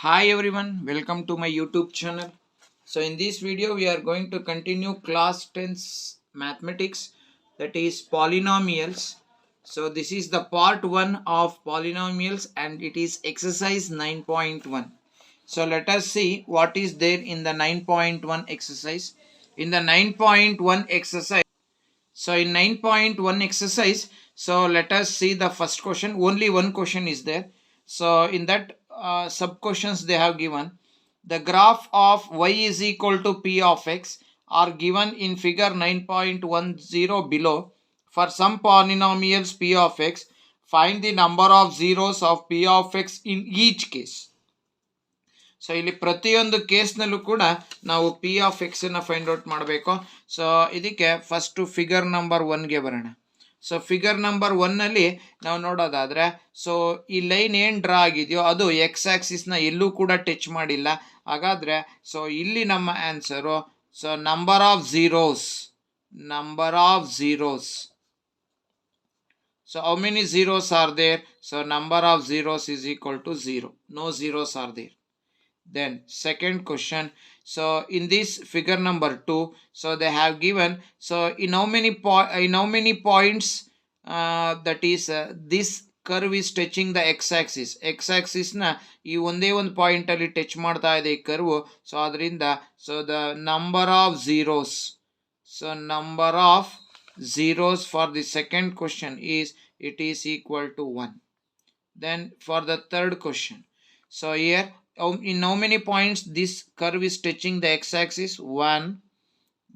Hi everyone, welcome to my YouTube channel. So in this video we are going to continue class 10's mathematics, that is polynomials. So this is the part 1 of polynomials and it is exercise 9.1. So let us see what is there in the 9.1 exercise. In the 9.1 exercise, so in 9.1 exercise, so let us see the first question. Only one question is there. So in that sub questions they have given the graph of y is equal to p of x are given in figure 9.10 below. For some polynomials p of x, find the number of zeros of p of x in each case. So ಇಲ್ಲಿ ಪ್ರತಿಯೊಂದು ಕೇಸ್ನಲ್ಲೂ ಕೂಡ ನಾವು P of X ಅನ್ನು find out ಮಾಡಬೇಕು. So ಇದಕ್ಕೆ first figure number 1ಗೆ ಬರೋಣ. So figure number 1ನಲ್ಲಿ ನಾವು ನೋಡೋದಾದ್ರೆ, ಸೊ ಈ ಲೈನ್ ಏನು ಡ್ರಾ ಆಗಿದೆಯೋ ಅದು ಎಕ್ಸ್ ಆಕ್ಸಿಸ್ನ ಎಲ್ಲೂ ಕೂಡ ಟಚ್ ಮಾಡಿಲ್ಲ. ಹಾಗಾದ್ರೆ ಸೊ ಇಲ್ಲಿ ನಮ್ಮ answer, so number of zeros. So how many zeros are there? So number of zeros is equal to 0. No zeros are there. Then second question, so in this figure number 2, so they have given, so in how many points that is this curve is touching the x axis na ಈ ಒಂದೇ ಒಂದು point ಅಲ್ಲಿ touch ಮಾಡ್ತಾ ಇದೆ ಈ curve. So ಅದರಿಂದ so the number of zeros for the second question is it is equal to 1. Then for the third question, so here in how many points this curve is touching the x-axis? 1,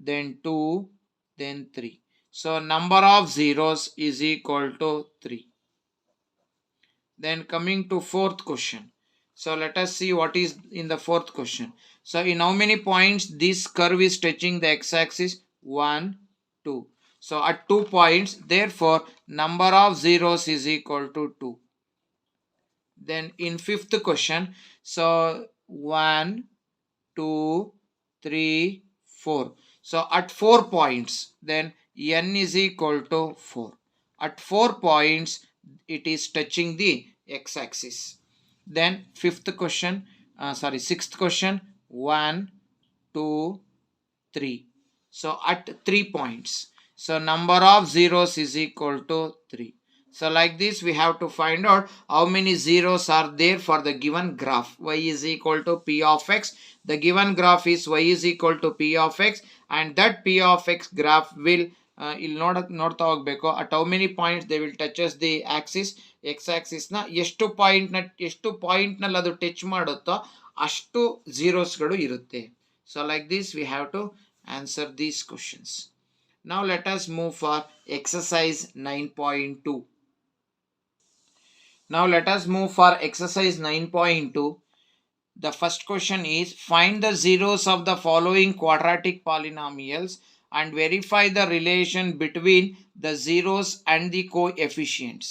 then 2, then 3. So number of zeros is equal to 3. Then coming to fourth question, so let us see what is in the fourth question. So in how many points this curve is touching the x-axis? 1, 2. So at 2 points, therefore number of zeros is equal to 2. Then in fifth question, so 1, 2, 3, 4. So at 4 points, then n is equal to 4. At 4 points, it is touching the x-axis. Then sixth question, 1, 2, 3. So at 3 points, so number of zeros is equal to 3. So like this we have to find out how many zeros are there for the given graph. Y is equal to p of x. The given graph is y is equal to p of x, and that p of x graph will ಇಲ್ಲಿ ನೋಡ್ತಾ ಹೋಗ್ಬೇಕು at how many points they will touches the axis, x axis ನ ಎಷ್ಟು point ನಲ್ಲಿ ಅದು touch ಮಾಡುತ್ತೋ ಅಷ್ಟು zeros ಗಳು ಇರುತ್ತೆ. So like this we have to answer these questions. Now let us move for exercise 9.2. Now let us move for exercise 9.2. The first question is, find the zeros of the following quadratic polynomials and verify the relation between the zeros and the coefficients.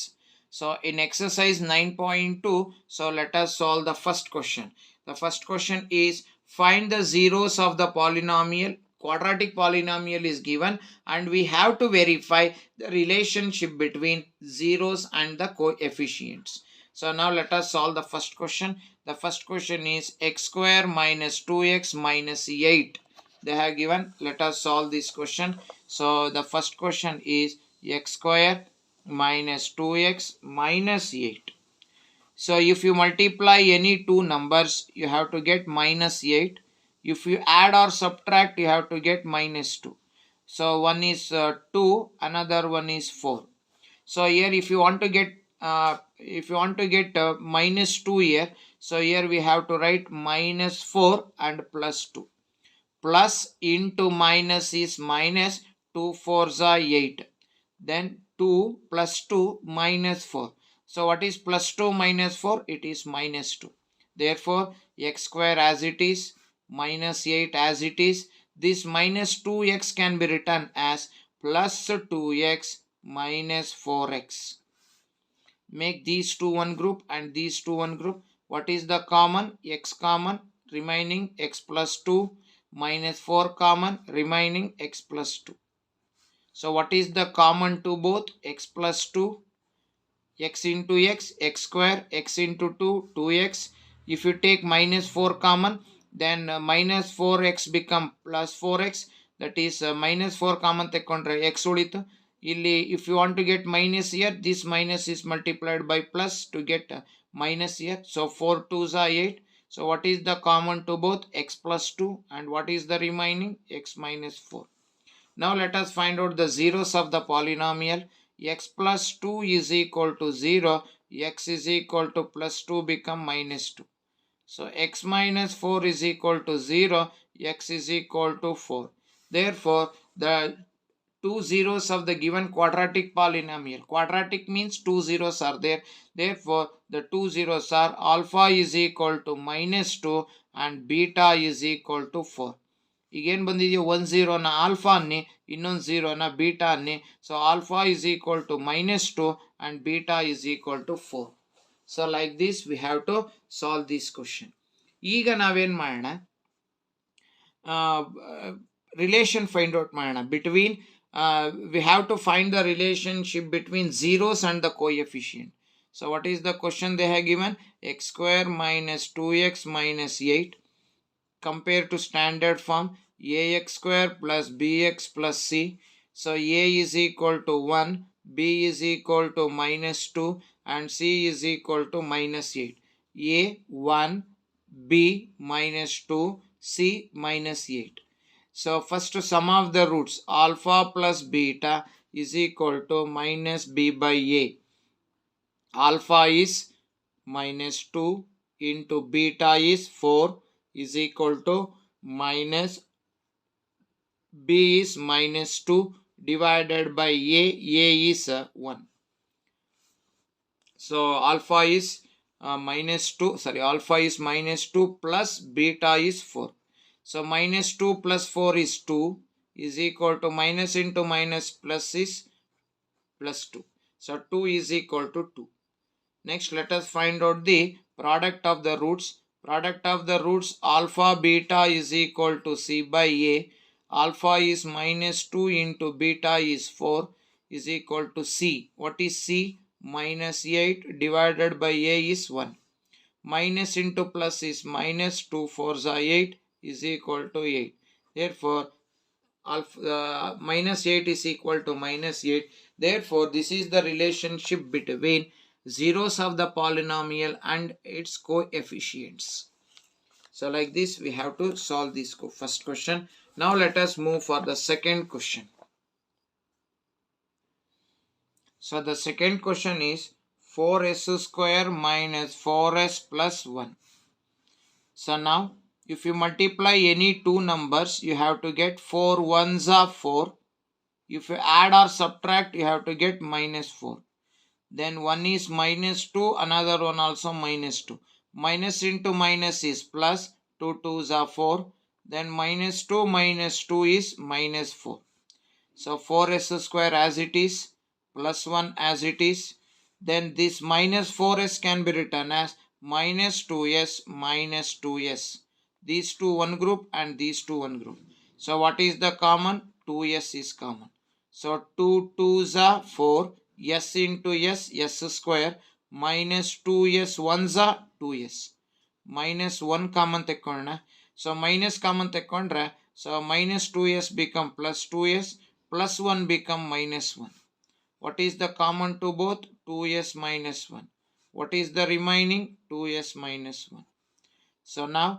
So in exercise 9.2, so let us solve the first question. The first question is, find the zeros of the polynomial. Quadratic polynomial is given and we have to verify the relationship between zeros and the coefficients. So now let us solve the first question. The first question is x square minus 2x minus 8. They have given. Let us solve this question. So the first question is x square minus 2x minus 8. So if you multiply any two numbers, you have to get minus 8. If you add or subtract, you have to get minus 2. So one is 2, another one is 4. So here if you want to get minus 2 here, so here we have to write minus 4 and plus 2. Plus into minus is minus, 2 4s are 8. Then 2 plus 2 minus 4. So what is plus 2 minus 4? It is minus 2. Therefore x square as it is, minus 8 as it is. This minus 2x can be written as plus 2x minus 4x. Make these two one group and these two one group. What is the common? X common, remaining x plus 2, minus 4 common, remaining x plus 2. So what is the common to both? X plus 2, x into x, x square, x into 2, 2x. If you take minus 4 common, then minus 4x become plus 4x. That is minus 4 common ತೆಕ್ಕೊಂಡ್ರೆ x ಉಳಿತು. ಇಲ್ಲಿ if you want to get minus here, this minus is multiplied by plus to get minus here. So 4 2s are 8. So what is the common to both? X plus 2. And what is the remaining? X minus 4. Now let us find out the zeros of the polynomial. X plus 2 is equal to 0. X is equal to plus 2 become minus 2. So x minus 4 is equal to 0. X is equal to 4. Therefore, the two zeros of the given quadratic polynomial. Quadratic means two zeros are there. Therefore, the two zeros are alpha is equal to minus 2 and beta is equal to 4. ಈಗೇನು ಬಂದಿದೆಯೋ ಒಂದು ಝೀರೋನ alpha ಅನ್ನಿ, ಇನ್ನೊಂದು ಝೀರೋನ beta ಅನ್ನಿ. So alpha is equal to minus 2 and beta is equal to 4. So like this we have to solve this question. ಈಗ ನಾವೇನು ಮಾಡೋಣ, relation find out ಮಾಡೋಣ between we have to find the relationship between zeros and the coefficient. So what is the question they have given? X square minus 2x minus 8 compared to standard form ax square plus bx plus c. So a is equal to 1, b is equal to minus 2 and c is equal to minus 8. a 1, b minus 2, c minus 8. So first sum of the roots, alpha plus beta is equal to minus b by a. Alpha is minus 2 into beta is 4 is equal to minus b is minus 2 divided by a is 1. So alpha is alpha is minus 2 plus beta is 4. So minus 2 plus 4 is 2 is equal to minus into minus plus is plus 2. So 2 is equal to 2. Next let us find out the product of the roots. Product of the roots, alpha beta is equal to c by a. Alpha is minus 2 into beta is 4 is equal to c. What is c? Minus 8 divided by a is 1. Minus into plus is minus 2 4s are 8 is equal to 8. Therefore minus 8 is equal to minus 8. Therefore this is the relationship between zeros of the polynomial and its coefficients. So like this we have to solve this first question. Now let us move for the second question. So the second question is 4s square minus 4s plus 1. So now if you multiply any two numbers, you have to get 4 ones are 4. If you add or subtract, you have to get minus 4. Then one is minus 2, another one also minus 2. Minus into minus is plus, 2 2s are 4. Then minus 2 is minus 4. So 4s square as it is, plus 1 as it is. Then this minus 4s can be written as minus 2s minus 2s. These two one group and these two one group. So what is the common? 2s is common. So 2 2s are 4. S into s, s square minus 2s 1s are 2s. Minus 1 common ತೆಕ್ಕೊಳ್ಳೋಣ. So minus common ತೆಕ್ಕೊಂಡ್ರೆ, so minus 2s become plus 2s, plus 1 become minus 1. What is the common to both? 2s minus 1. What is the remaining? 2s minus 1. So now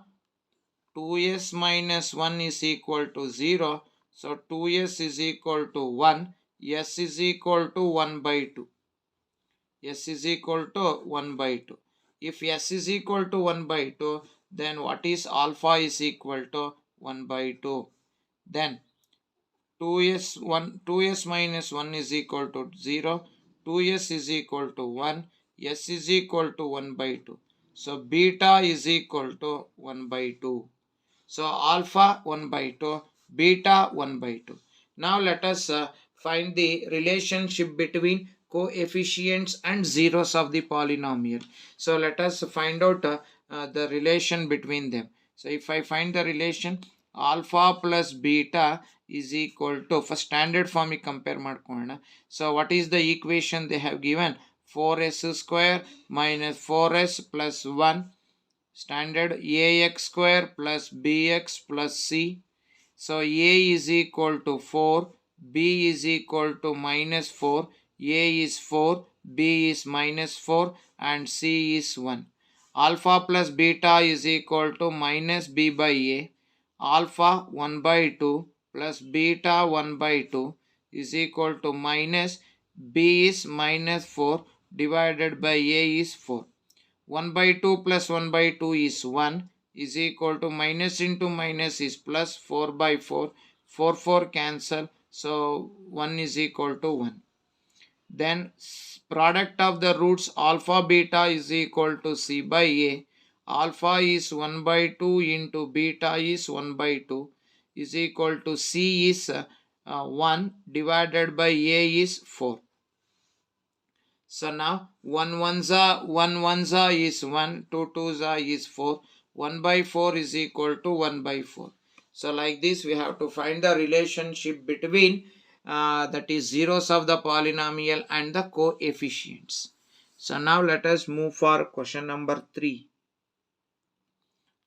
2s minus 1 is equal to 0. So 2s is equal to 1. S is equal to 1 by 2. S is equal to 1 by 2. If S is equal to 1 by 2, then what is alpha is equal to 1 by 2. Then 2s minus 1 is equal to 0. 2s is equal to 1. S is equal to 1 by 2. So beta is equal to 1 by 2. So alpha 1 by 2, beta 1 by 2. Now let us find the relationship between coefficients and zeros of the polynomial. So let us find out the relation between them. So if I find the relation, alpha plus beta is equal to, for standard form compare ಮಾಡ್ಕೊಳ್ಳೋಣ. So what is the equation they have given? 4s square minus 4s plus 1. standard ax square plus bx plus c. So a is equal to 4, b is equal to minus 4, a is 4, b is minus 4 and c is 1. Alpha plus beta is equal to minus b by a. Alpha 1 by 2 plus beta 1 by 2 is equal to minus b is minus 4 divided by a is 4. 1 by 2 plus 1 by 2 is 1 is equal to minus into minus is plus 4 by 4. 4 cancel. So 1 is equal to 1. Then product of the roots alpha beta is equal to c by a. Alpha is 1 by 2 into beta is 1 by 2 is equal to c is 1 divided by a is 4. So now 1 1 is 1, 2 2 is 4, 1 by 4 is equal to 1 by 4. So like this we have to find the relationship between that is zeros of the polynomial and the coefficients. So now let us move for question number 3.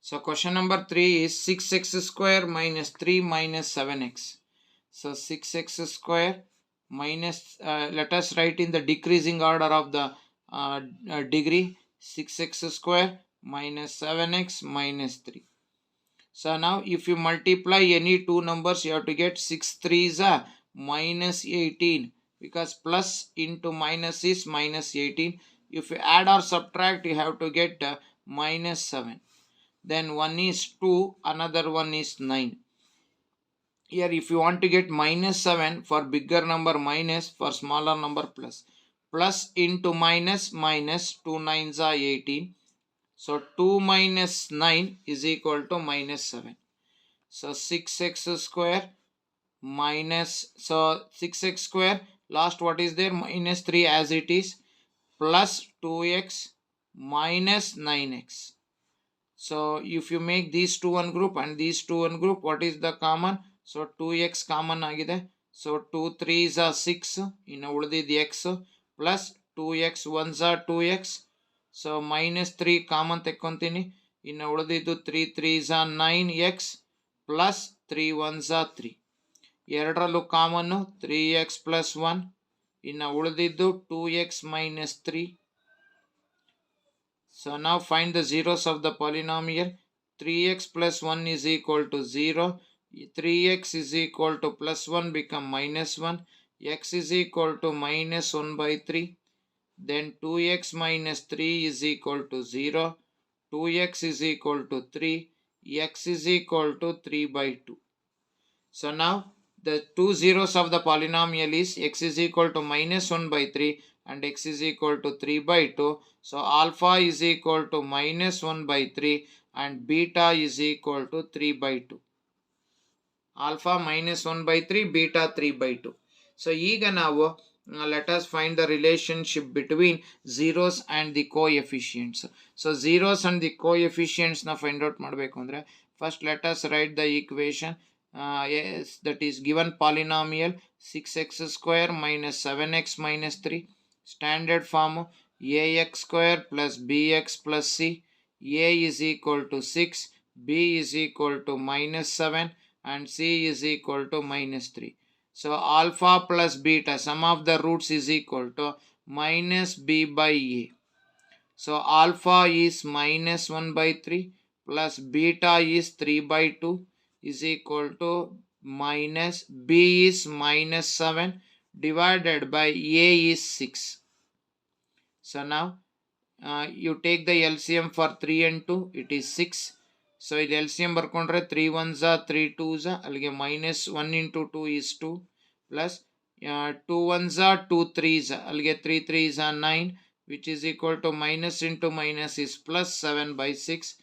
So question number 3 is 6x square minus 3 minus 7x. So 6x square minus, let us write in the decreasing order of the degree, 6x square minus 7x minus 3. So now if you multiply any two numbers, you have to get 6 3s are minus 18, because plus into minus is minus 18. If you add or subtract, you have to get minus 7. Then one is 2, another one is 9. Here if you want to get minus 7 for bigger number minus, for smaller number plus. Plus into minus, minus 2 9s are 18. So 2 minus 9 is equal to minus 7. So 6x square minus, so 6x square, last what is there, minus 3 as it is, plus 2x minus 9x. So if you make these two one group and these two one group, what is the common? So 2x common agide. So 2 3s are 6 in the x plus 2x 1s are 2x. So minus 3 common tekkontini in the 3 3s are 9x plus 3 1s are 3. ಎರಡರಲ್ಲೂ common 3x plus 1 ಇನ್ನು ಉಳಿದಿದ್ದು 2x minus 3. So now find the zeros of the polynomial. 3x plus 1 is equal to 0. 3x is equal to plus 1 become minus 1. X is equal to minus 1 by 3. Then 2x minus 3 is equal to 0. 2x is equal to 3. X is equal to 3 by 2. So now the two zeros of the polynomial is x is equal to minus 1 by 3 and x is equal to 3 by 2. So alpha is equal to minus 1 by 3 and beta is equal to 3 by 2. Alpha minus 1 by 3, beta 3 by 2. So ಈಗ ನಾವು let us find the relationship between zeros and the coefficients. So zeros and the coefficients na find out ಮಾಡಬೇಕು ಅಂದ್ರೆ first let us write the equation. Yes, that is given polynomial 6x square minus 7x minus 3, standard form ax square plus bx plus c. A is equal to 6, b is equal to minus 7 and c is equal to minus 3. So alpha plus beta, sum of the roots is equal to minus b by a. So alpha is minus 1 by 3 plus beta is 3 by 2 is equal to minus b is minus 7 divided by a is 6. So now you take the LCM for 3 and 2, it is 6. So ಇದು LCM ಬರ್ಕೊಂಡ್ರೆ 3 1s are 3 2s ಅಲ್ಲಿಗೆ minus 1 into 2 is 2 plus 2 1s are 2 3s ಅಲ್ಲಿಗೆ 3 3s are 9, which is equal to minus into minus is plus 7 by 6.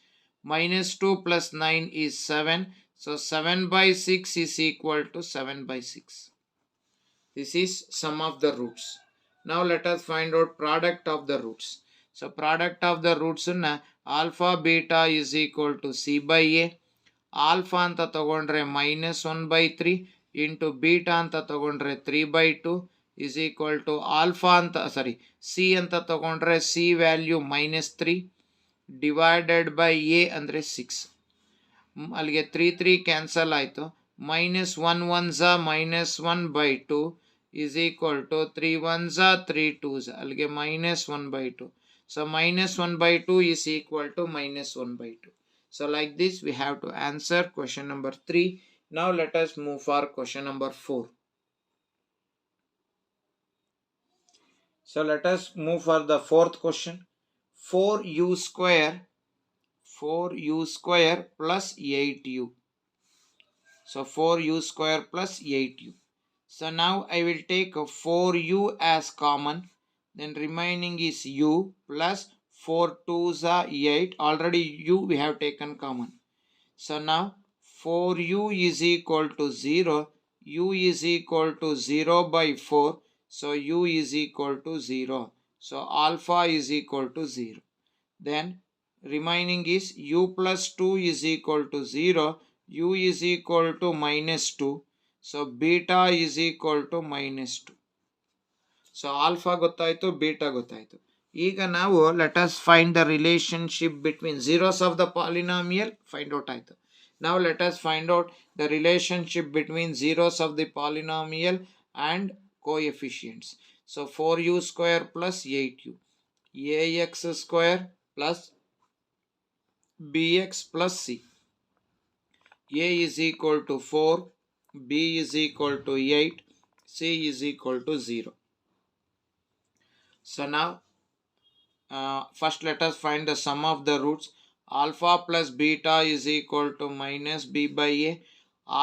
Minus 2 plus 9 is 7. So 7 by 6 is equal to 7 by 6. This is sum of the roots. Now let us find out product of the roots. So product of the roots na alpha beta is equal to c by a. Alpha anta ತಗೊಂಡ್ರೆ minus 1 by 3 into beta anta ತಗೊಂಡ್ರೆ 3 by 2 is equal to alpha anta c anta ತಗೊಂಡ್ರೆ c value minus 3 divided by A ಅಂದರೆ 6. ಅಲ್ಲಿಗೆ 3 cancel ಆಯಿತು. -1 1 -1/2 is equal to 3 1 3 2s, ಅಲ್ಲಿಗೆ -1/2. So -1/2 is equal to -1/2. So like this we have to answer question number 3. Now let us move for question number 4. So let us move for the fourth question. 4u square plus 8u. So 4u square plus 8u. So now I will take 4u as common. Then remaining is u plus 4 2s are 8. Already u we have taken common. So now 4u is equal to 0. U is equal to 0 by 4. So u is equal to 0. So alpha is equal to 0. Then remaining is u plus 2 is equal to 0. U is equal to -2. So beta is equal to -2. So alpha ಗೊತ್ತಾಯ್ತು, beta ಗೊತ್ತಾಯ್ತು. ಈಗ ನಾವು let us find the relationship between zeros of the polynomial. Find out ಆಯ್ತು. Now let us find out the relationship between zeros of the polynomial and coefficients. So 4u square plus 8u. Ax square plus bx plus c. A is equal to 4, b is equal to 8, c is equal to 0. So now first let us find the sum of the roots. Alpha plus beta is equal to minus b by a.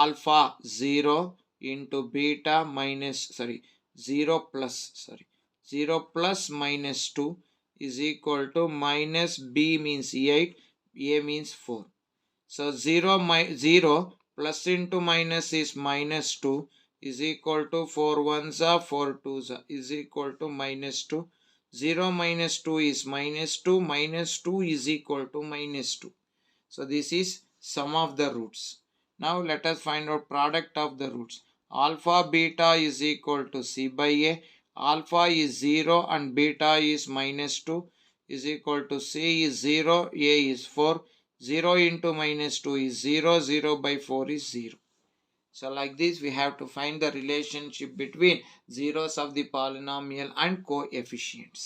Alpha 0 into beta 0 plus minus 2 is equal to minus b means 8, a means 4. So 0 plus into minus is -2 is equal to 4 1s are 4 2s is equal to -2. 0 minus 2 is -2. -2 is equal to -2. So this is sum of the roots. Now let us find out product of the roots. Alpha beta is equal to c by a. Alpha is 0 and beta is -2 is equal to c is 0, a is 4. 0 into -2 is 0. 0 by 4 is 0. So like this we have to find the relationship between zeros of the polynomial and coefficients.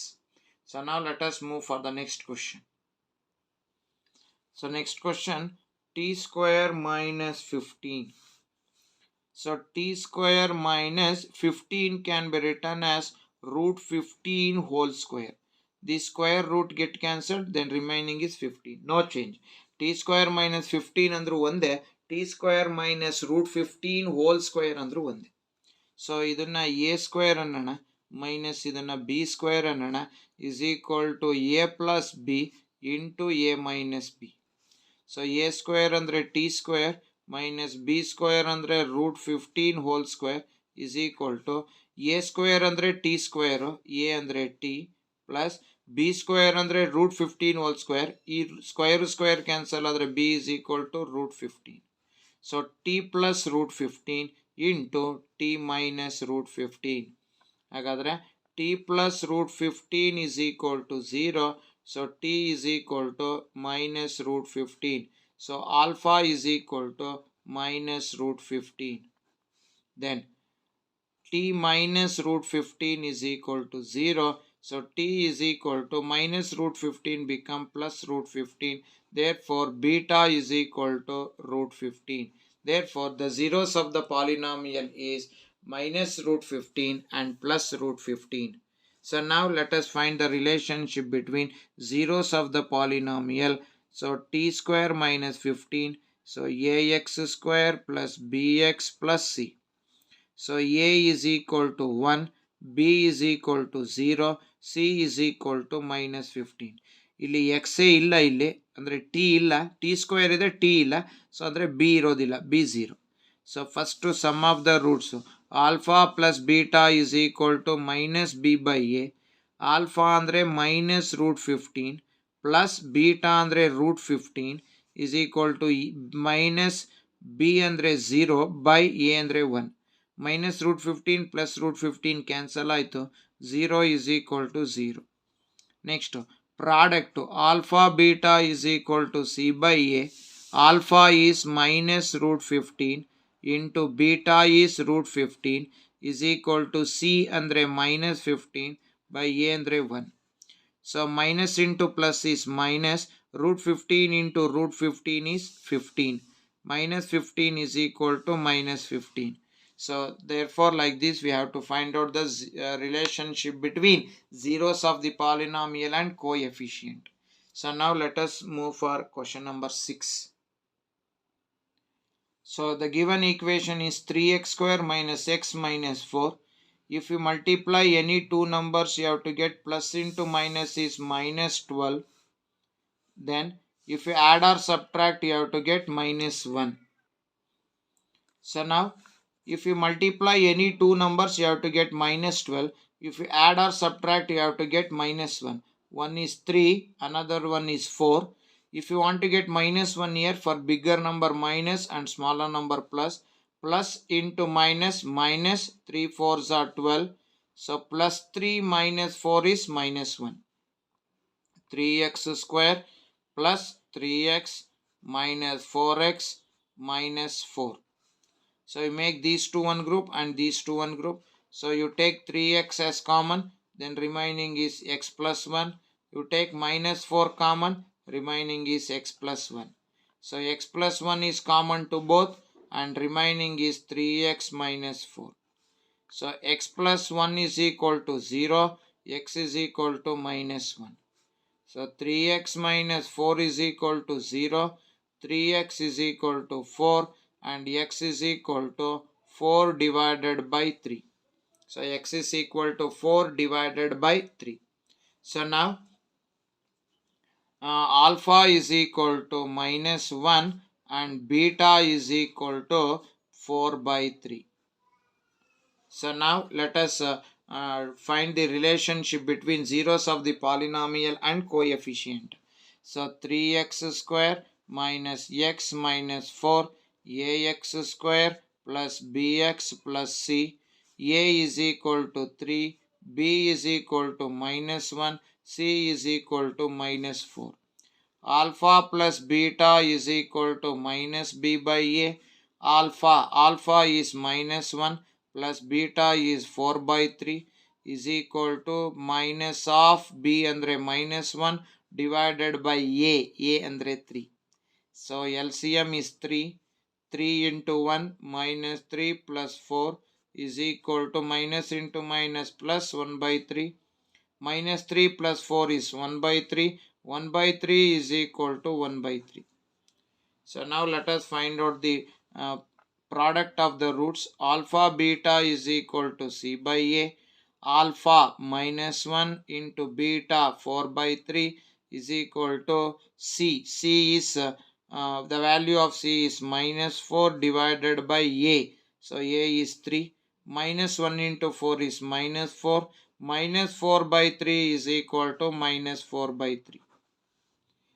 So now let us move for the next question. So next question, t square minus 15. So t square minus 15 can be written as root 15 whole square. The square root get cancelled, then remaining is 15. No change. T square minus 15 andru ಒಂದೇ, t square minus root 15 whole square andru ಒಂದೇ. So ಇದನ್ನ a square ಅನ್ನೋಣ minus ಇದನ್ನ b square ಅನ್ನೋಣ is equal to a plus b into a minus b. So a square ಅಂದ್ರೆ t square minus b square ಅಂದ್ರೆ root 15 whole square is equal to a square ಅಂದ್ರೆ t square, a ಅಂದ್ರೆ t plus b square ಅಂದ್ರೆ root 15 whole square. ಈ square cancel ಆದರೆ b is equal to root 15. So t plus root 15 into t minus root 15. ಹಾಗಾದರೆ t plus root 15 is equal to 0. So t is equal to minus root 15. So alpha is equal to minus root 15. Then t minus root 15 is equal to 0. So t is equal to minus root 15 become plus root 15. Therefore beta is equal to root 15. Therefore the zeros of the polynomial is minus root 15 and plus root 15. So now let us find the relationship between zeros of the polynomial. So t square minus 15. So ax square plus bx plus c. So a is equal to 1, b is equal to 0, c is equal to minus 15. ಇಲ್ಲಿ X A ಇಲ್ಲ, ಇಲ್ಲಿ ಅಂದರೆ T ಇಲ್ಲ, T square ಇದೆ, T ಇಲ್ಲ. So ಅಂದರೆ B ಇರೋದಿಲ್ಲ, B 0. So first sum of the roots alpha plus beta is equal to minus B by A. Alpha ಅಂದರೆ ಮೈನಸ್ ರೂಟ್ 15 ಪ್ಲಸ್ ಬೀಟಾ ಅಂದರೆ root 15 is equal to minus B ಅಂದರೆ 0 by A ಅಂದರೆ 1. minus root 15 plus root 15 cancel ಆಯಿತು, 0 is equal to 0. Next product to alpha beta is equal to c by a. Alpha is minus root 15 into beta is root 15 is equal to c andre minus 15 by a andre 1. So minus into plus is minus, root 15 into root 15 is 15. Minus 15 is equal to minus 15. So therefore like this we have to find out the relationship between zeros of the polynomial and coefficient. So now let us move for question number 6. So the given equation is 3x square minus x minus 4. If you multiply any two numbers, you have to get plus into minus is minus 12. Then if you add or subtract, you have to get minus 1. So now if you multiply any two numbers, you have to get minus 12. If you add or subtract, you have to get minus 1. One is 3, another one is 4. If you want to get minus 1 here, for bigger number minus and smaller number plus, plus into minus, minus 3 fours are 12. So plus 3 minus 4 is minus 1. 3x square plus 3x minus 4x minus 4. So you make these two one group and these two one group. So you take 3x as common, then remaining is x plus 1. You take minus 4 common, remaining is x plus 1. So x plus 1 is common to both and remaining is 3x minus 4. So x plus 1 is equal to 0, x is equal to minus 1. So 3x minus 4 is equal to 0, 3x is equal to 4 and x is equal to 4 divided by 3. So x is equal to 4 divided by 3. So now alpha is equal to minus 1 and beta is equal to 4 by 3. So now let us find the relationship between zeros of the polynomial and coefficient. So 3x square minus x minus 4 ax square plus bx plus c. A is equal to 3, b is equal to minus 1, c is equal to minus 4. Alpha plus beta is equal to minus b by a. Alpha is minus 1 plus beta is 4 by 3 is equal to minus of b andre minus 1 divided by a andre 3. So LCM is 3. 3 into 1 minus 3 plus 4 is equal to minus into minus plus 1 by 3. Minus 3 plus 4 is 1 by 3. 1 by 3 is equal to 1 by 3. So now let us find out the product of the roots. Alpha beta is equal to c by a. Alpha minus 1 into beta 4 by 3 is equal to c. C is the value of c is minus 4 divided by a. So a is 3. Minus 1 into 4 is minus 4. Minus 4 by 3 is equal to minus 4 by 3.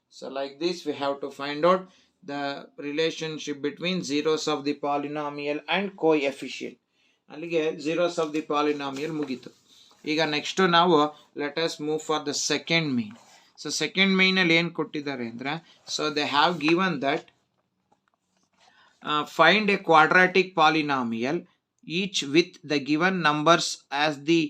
So like this we have to find out the relationship between zeros of the polynomial and coefficient. ಅಲ್ಲಿಗೆ zeros of the polynomial ಮುಗೀತು. ಈಗ next ನಾವು let us move for the second main. So second main ಅಲ್ಲಿ ಏನು ಕೊಟ್ಟಿದ್ದಾರೆ ಅಂದ್ರೆ, so they have given that find a quadratic polynomial each with the given numbers as the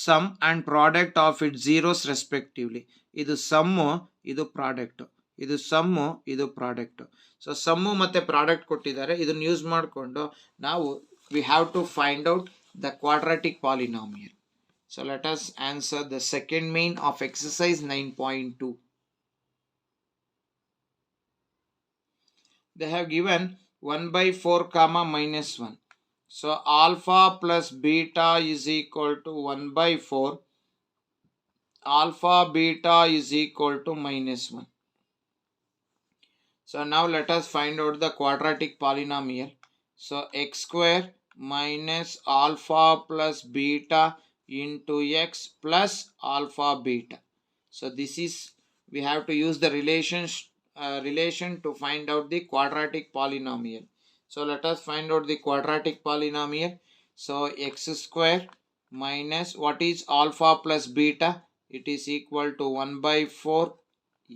sum and product of its zeros respectively. ಇದು sum, ಇದು product, ಇದು sum, ಇದು product. So sum ಮತ್ತೆ product ಕೊಟ್ಟಿದ್ದಾರೆ. ಇದನ್ನು ಯೂಸ್ ಮಾಡಿಕೊಂಡು ನಾವು we have to find out the quadratic polynomial. So let us answer the second main of exercise 9.2. They have given 1 by 4 comma minus 1. So alpha plus beta is equal to 1 by 4. Alpha beta is equal to minus 1. So now let us find out the quadratic polynomial. So x square minus alpha plus beta into x plus alpha beta. So this is, we have to use the relation to find out the quadratic polynomial. So let us find out the quadratic polynomial. So x square minus what is alpha plus beta? it is equal to 1 by 4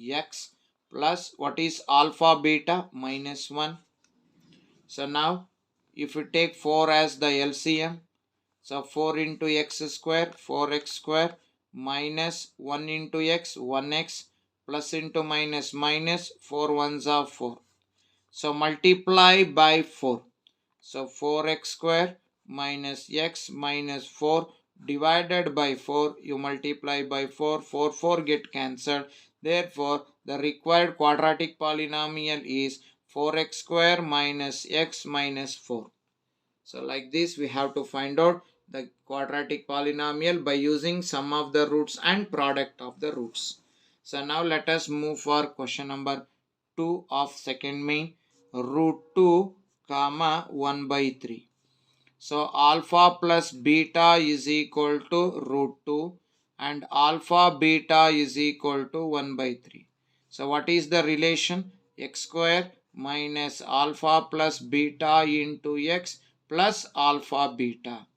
x plus what is alpha beta minus 1. So now if you take 4 as the LCM, so 4 into x square, 4x square, minus 1 into x, 1x, plus into minus minus, 4 ones are 4. So multiply by 4. So 4x square minus x minus 4 divided by 4, you multiply by 4, 4 get cancelled. Therefore, the required quadratic polynomial is 4x square minus x minus 4. So like this we have to find out the quadratic polynomial by using sum of the roots and product of the roots. So now let us move for question number 2 of second main, root 2 comma 1 by 3. So alpha plus beta is equal to root 2 and alpha beta is equal to 1 by 3. So what is the relation? X square minus alpha plus beta into x plus alpha beta.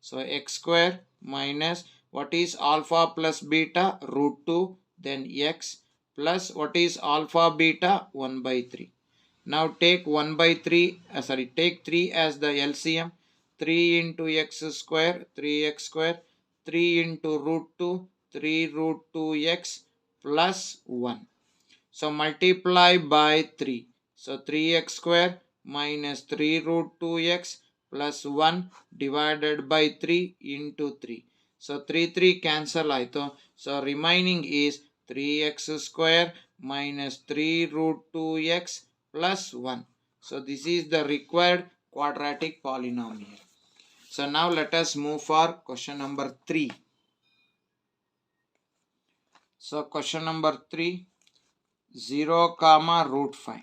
So x square minus what is alpha plus beta? Root 2, then x plus what is alpha beta? 1 by 3. Now take 1 by 3, take 3 as the LCM. 3 into x square, 3x square, 3 into root 2, 3 root 2x plus 1. So multiply by 3. So 3x square minus 3 root 2x plus 1 divided by 3 into 3. So 3 cancel aito. So remaining is 3x square minus 3 root 2x plus 1. So this is the required quadratic polynomial. So now let us move for question number 3. So question number 3, 0 comma root 5.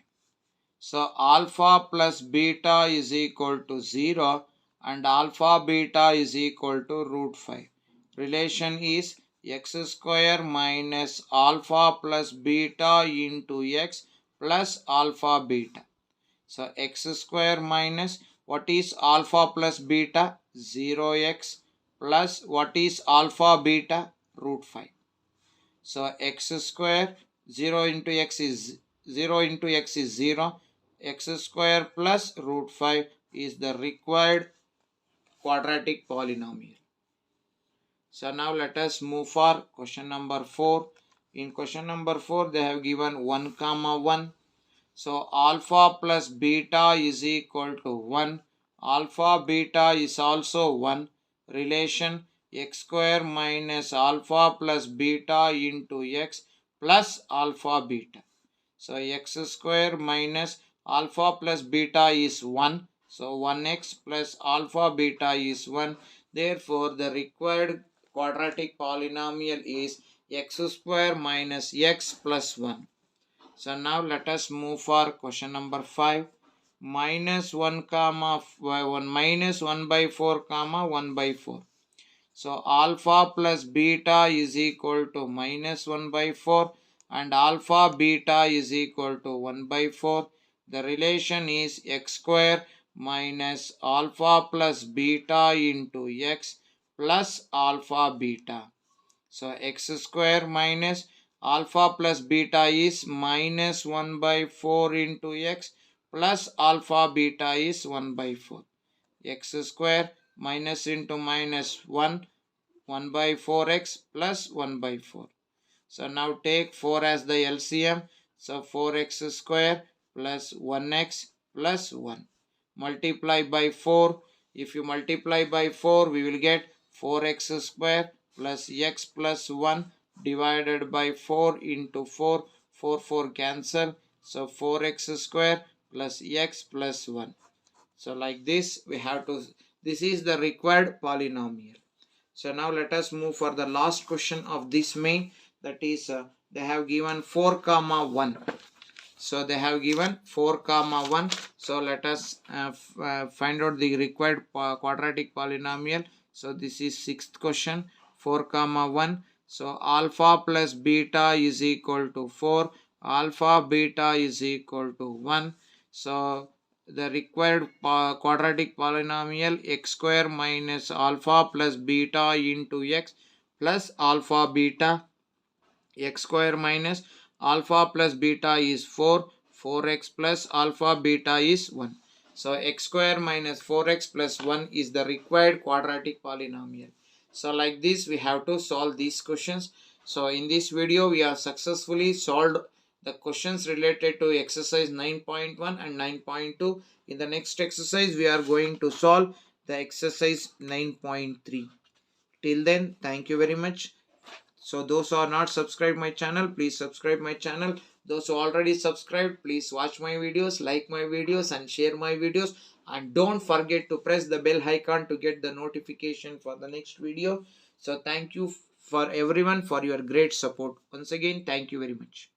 So alpha plus beta is equal to 0 and alpha beta is equal to root 5. Relation is x square minus alpha plus beta into x plus alpha beta. So x square minus what is alpha plus beta? 0x plus what is alpha beta? Root 5. So x square 0 into x is 0 into x is 0. X square plus root 5 is the required quadratic polynomial. So now let us move for question number 4. In question number 4 they have given 1 comma 1. So alpha plus beta is equal to 1. Alpha beta is also 1. Relation x square minus alpha plus beta into x plus alpha beta. So x square minus alpha plus beta is 1. So 1x plus alpha beta is 1. Therefore the required quadratic polynomial is x square minus x plus 1. So now let us move for question number 5. Minus 1 comma 1 minus 1 by 4 comma 1 by 4. So alpha plus beta is equal to minus 1 by 4 and alpha beta is equal to 1 by 4. The relation is x square minus alpha plus beta into x plus alpha beta. So x square minus alpha plus beta is minus 1 by 4 into x plus alpha beta is 1 by 4. X square minus into minus 1, 1 by 4x plus 1 by 4. So now take 4 as the LCM. So 4x square plus 1x plus 1. Multiply by 4. If you multiply by 4, we will get 4x square plus x plus 1 divided by 4 into 4. 4 cancel. So 4x square plus x plus 1. So like this we have to, this is the required polynomial. So now let us move for the last question of this main, that is they have given 4 comma 1. So they have given 4 comma 1. So let us find out the required quadratic polynomial. So this is sixth question, 4 comma 1. So alpha plus beta is equal to 4. Alpha beta is equal to 1. So the required quadratic polynomial x square minus alpha plus beta into x plus alpha beta x square minus alpha plus beta is 4, 4x plus alpha beta is 1. So x square minus 4x plus 1 is the required quadratic polynomial. So like this we have to solve these questions. So in this video we have successfully solved the questions related to exercise 9.1 and 9.2. In the next exercise we are going to solve the exercise 9.3. Till then, thank you very much. So those who are not subscribed my channel, please subscribe my channel. Those who already subscribed, please watch my videos, like my videos and share my videos. And don't forget to press the bell icon to get the notification for the next video. So thank you for everyone for your great support. Once again, thank you very much.